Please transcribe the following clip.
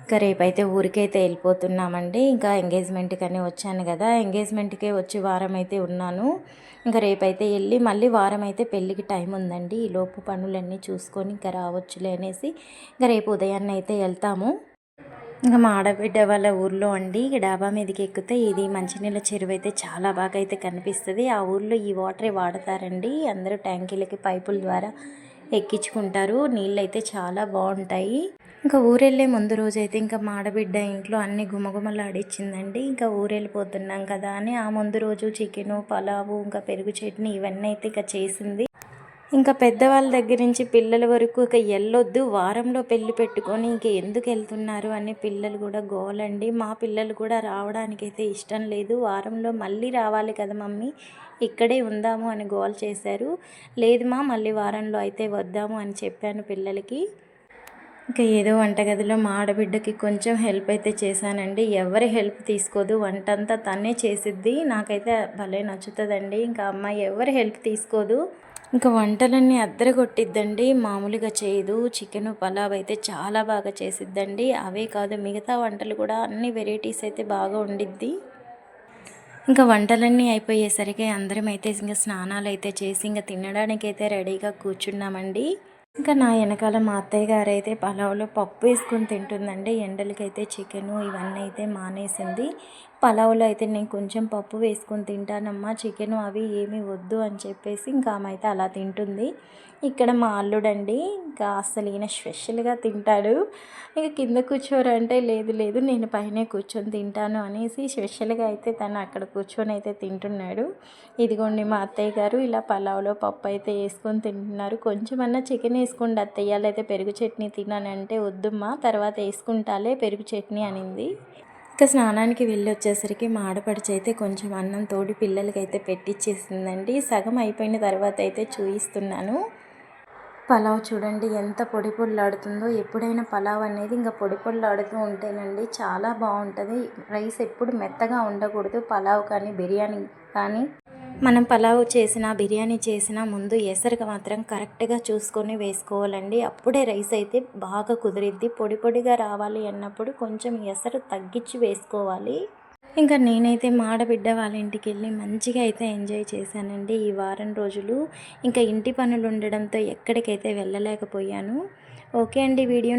ఇంకా రేపైతే ఊరికైతే వెళ్ళిపోతున్నామండి. ఇంకా ఎంగేజ్మెంట్కి అని వచ్చాను కదా, ఎంగేజ్మెంట్కే వచ్చి వారం అయితే ఉన్నాను. ఇంకా రేపైతే వెళ్ళి మళ్ళీ వారం అయితే పెళ్ళికి టైం ఉందండి. ఈలోపు పనులన్నీ చూసుకొని ఇంకా రావచ్చులే అనేసి ఇంకా రేపు ఉదయాన్నే అయితే వెళ్తాము. ఇంకా మా ఆడబిడ్డ వాళ్ళ ఊర్లో అండి డాబా మీదకి ఎక్కితే ఇది మంచినీళ్ళ చెరువు అయితే చాలా బాగా అయితే కనిపిస్తుంది. ఆ ఊర్లో ఈ వాటరే వాడతారండి. అందరూ ట్యాంకీలకి పైపుల ద్వారా ఎక్కించుకుంటారు. నీళ్ళు అయితే చాలా బాగుంటాయి. ఇంకా ఊరెళ్ళే ముందు రోజైతే ఇంకా మా ఆడబిడ్డ ఇంట్లో అన్ని గుమగుమలాడిచ్చిందండి. ఇంకా ఊరెళ్ళిపోతున్నాం కదా అని ఆ ముందు రోజు చికెను, పలావు, ఇంకా పెరుగు చట్నీ ఇవన్నీ అయితే ఇక చేసింది. ఇంకా పెద్దవాళ్ళ దగ్గర నుంచి పిల్లల వరకు ఇక వెళ్ళొద్దు, వారంలో పెళ్లి పెట్టుకొని ఇంక ఎందుకు వెళ్తున్నారు అని పిల్లలు కూడా గోలండి. మా పిల్లలు కూడా రావడానికైతే ఇష్టం లేదు. వారంలో మళ్ళీ రావాలి కదా మమ్మీ, ఇక్కడే ఉందాము అని గోల్ చేశారు. లేదు మా, మళ్ళీ వారంలో అయితే వద్దాము అని చెప్పాను పిల్లలకి. ఇంకా ఏదో వంటగదిలో మా ఆడబిడ్డకి కొంచెం హెల్ప్ అయితే చేశానండి. ఎవరి హెల్ప్ తీసుకోదు, వంట అంతా తనే చేసిద్ది. నాకైతే భలే నచ్చుతుందండి. ఇంకా అమ్మాయి ఎవరి హెల్ప్ తీసుకోదు. ఇంకా వంటలన్నీ అద్దరగొట్టిద్దండి, మామూలుగా చేయదు. చికెను పలావ్ అయితే చాలా బాగా చేసిద్దండి. అవే కాదు మిగతా వంటలు కూడా అన్ని వెరైటీస్ అయితే బాగా వండిద్ది. ఇంకా వంటలన్నీ అయిపోయేసరికి అందరం అయితే ఇంకా స్నానాలు అయితే చేసి ఇంకా తినడానికి అయితే రెడీగా కూర్చున్నామండి. ఇంకా నా వెనకాల మా అత్తయ్య గారు అయితే పలావ్లో పప్పు వేసుకొని తింటుందండి. ఎండలకైతే చికెను ఇవన్నీ అయితే మానేసింది. పలావ్లో అయితే నేను కొంచెం పప్పు వేసుకొని తింటానమ్మా, చికెను అవి ఏమీ వద్దు అని చెప్పేసి ఇంకా ఆమె అయితే అలా తింటుంది. ఇక్కడ మా అల్లుడండి ఇంకా అసలు ఈయన స్పెషల్గా తింటాడు. ఇక కింద కూర్చోరంటే లేదు లేదు నేను పైనే కూర్చొని తింటాను అనేసి స్పెషల్గా అయితే తను అక్కడ కూర్చొని అయితే తింటున్నాడు. ఇదిగోండి మా అత్తయ్య గారు ఇలా పలావ్లో పప్పు అయితే వేసుకొని తింటున్నారు. కొంచెమన్నా చికెన్ వేసుకోండి అత్తయ్య, లేకపోతే పెరుగు చట్నీ తినానంటే వద్దుమ్మా తర్వాత వేసుకుంటాలే పెరుగు చట్నీ అనింది. ఇంకా స్నానానికి వెళ్ళి వచ్చేసరికి మా ఆడపడిచి అయితే కొంచెం అన్నం తోడి పిల్లలకైతే పెట్టించేసిందండి. సగం అయిపోయిన తర్వాత అయితే చూపిస్తున్నాను. పలావ్ చూడండి ఎంత పొడి పొడిలాడుతుందో. ఎప్పుడైనా పలావ్ అనేది ఇంకా పొడి పొడిలాడుతూ ఉంటేనండి చాలా బాగుంటుంది. రైస్ ఎప్పుడు మెత్తగా ఉండకూడదు. పలావ్ కానీ బిర్యానీ కానీ మనం పలావ్ చేసినా బిర్యానీ చేసినా ముందు ఎసరుగా మాత్రం కరెక్ట్గా చూసుకొని వేసుకోవాలండి. అప్పుడే రైస్ అయితే బాగా కుదిరిద్ది. పొడి పొడిగా రావాలి అన్నప్పుడు కొంచెం ఎసరు తగ్గించి వేసుకోవాలి. ఇంకా నేనైతే మా ఆడబిడ్డ వాళ్ళ ఇంటికి వెళ్ళి మంచిగా అయితే ఎంజాయ్ చేశానండి ఈ వారం రోజులు. ఇంకా ఇంటి పనులు ఉండడంతో ఎక్కడికైతే వెళ్ళలేకపోయాను. ఓకే అండి, వీడియో